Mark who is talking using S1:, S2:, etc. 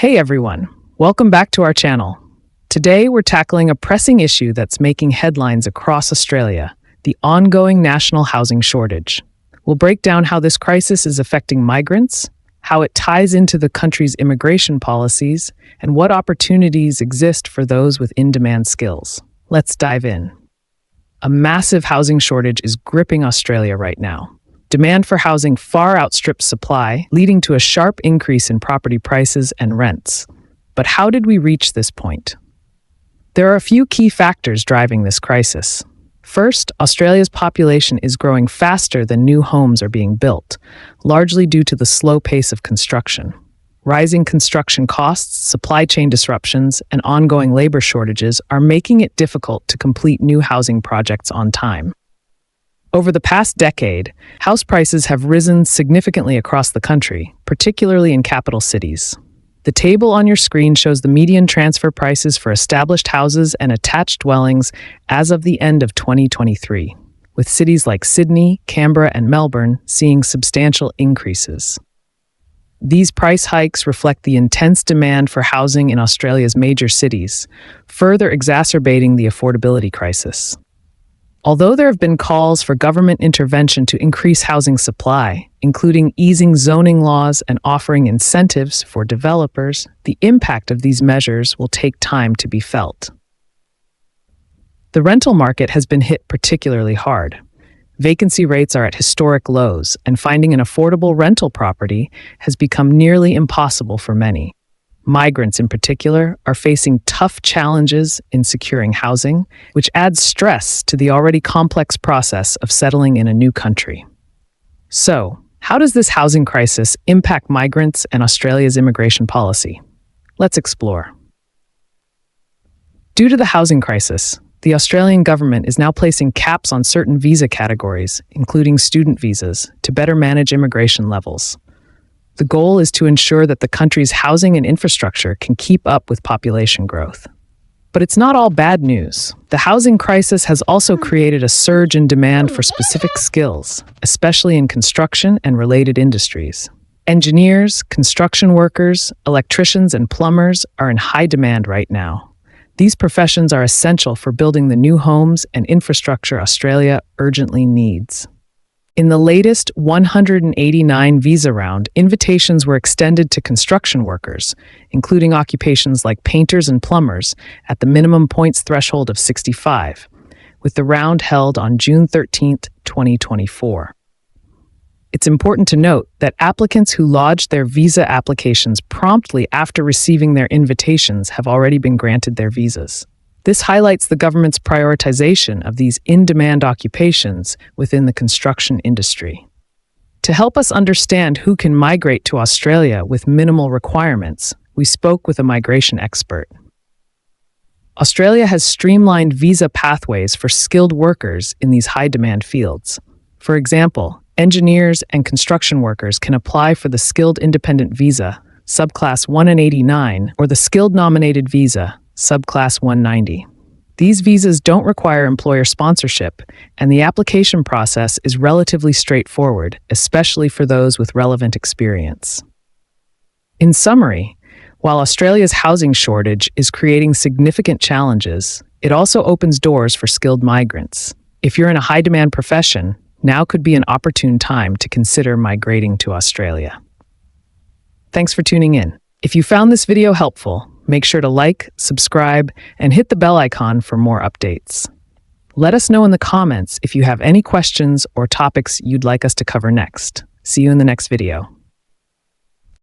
S1: Hey everyone, welcome back to our channel. Today we're tackling a pressing issue that's making headlines across Australia, the ongoing national housing shortage. We'll break down how this crisis is affecting migrants, how it ties into the country's immigration policies, and what opportunities exist for those with in-demand skills. Let's dive in. A massive housing shortage is gripping Australia right now. Demand for housing far outstrips supply, leading to a sharp increase in property prices and rents. But how did we reach this point? There are a few key factors driving this crisis. First, Australia's population is growing faster than new homes are being built, largely due to the slow pace of construction. Rising construction costs, supply chain disruptions, and ongoing labor shortages are making it difficult to complete new housing projects on time. Over the past decade, house prices have risen significantly across the country, particularly in capital cities. The table on your screen shows the median transfer prices for established houses and attached dwellings as of the end of 2023, with cities like Sydney, Canberra, and Melbourne seeing substantial increases. These price hikes reflect the intense demand for housing in Australia's major cities, further exacerbating the affordability crisis. Although there have been calls for government intervention to increase housing supply, including easing zoning laws and offering incentives for developers, the impact of these measures will take time to be felt. The rental market has been hit particularly hard. Vacancy rates are at historic lows, and finding an affordable rental property has become nearly impossible for many. Migrants, in particular, are facing tough challenges in securing housing, which adds stress to the already complex process of settling in a new country. So, how does this housing crisis impact migrants and Australia's immigration policy? Let's explore. Due to the housing crisis, the Australian government is now placing caps on certain visa categories, including student visas, to better manage immigration levels. The goal is to ensure that the country's housing and infrastructure can keep up with population growth. But it's not all bad news. The housing crisis has also created a surge in demand for specific skills, especially in construction and related industries. Engineers, construction workers, electricians, and plumbers are in high demand right now. These professions are essential for building the new homes and infrastructure Australia urgently needs. In the latest 189 visa round, invitations were extended to construction workers, including occupations like painters and plumbers, at the minimum points threshold of 65, with the round held on June 13, 2024. It's important to note that applicants who lodged their visa applications promptly after receiving their invitations have already been granted their visas. This highlights the government's prioritization of these in-demand occupations within the construction industry. To help us understand who can migrate to Australia with minimal requirements, we spoke with a migration expert. Australia has streamlined visa pathways for skilled workers in these high-demand fields. For example, engineers and construction workers can apply for the Skilled Independent Visa, Subclass 189, or the Skilled Nominated Visa, Subclass 190. These visas don't require employer sponsorship, and the application process is relatively straightforward, especially for those with relevant experience. In summary, while Australia's housing shortage is creating significant challenges, it also opens doors for skilled migrants. If you're in a high-demand profession, now could be an opportune time to consider migrating to Australia. Thanks for tuning in. If you found this video helpful, make sure to like, subscribe, and hit the bell icon for more updates. Let us know in the comments if you have any questions or topics you'd like us to cover next. See you in the next video.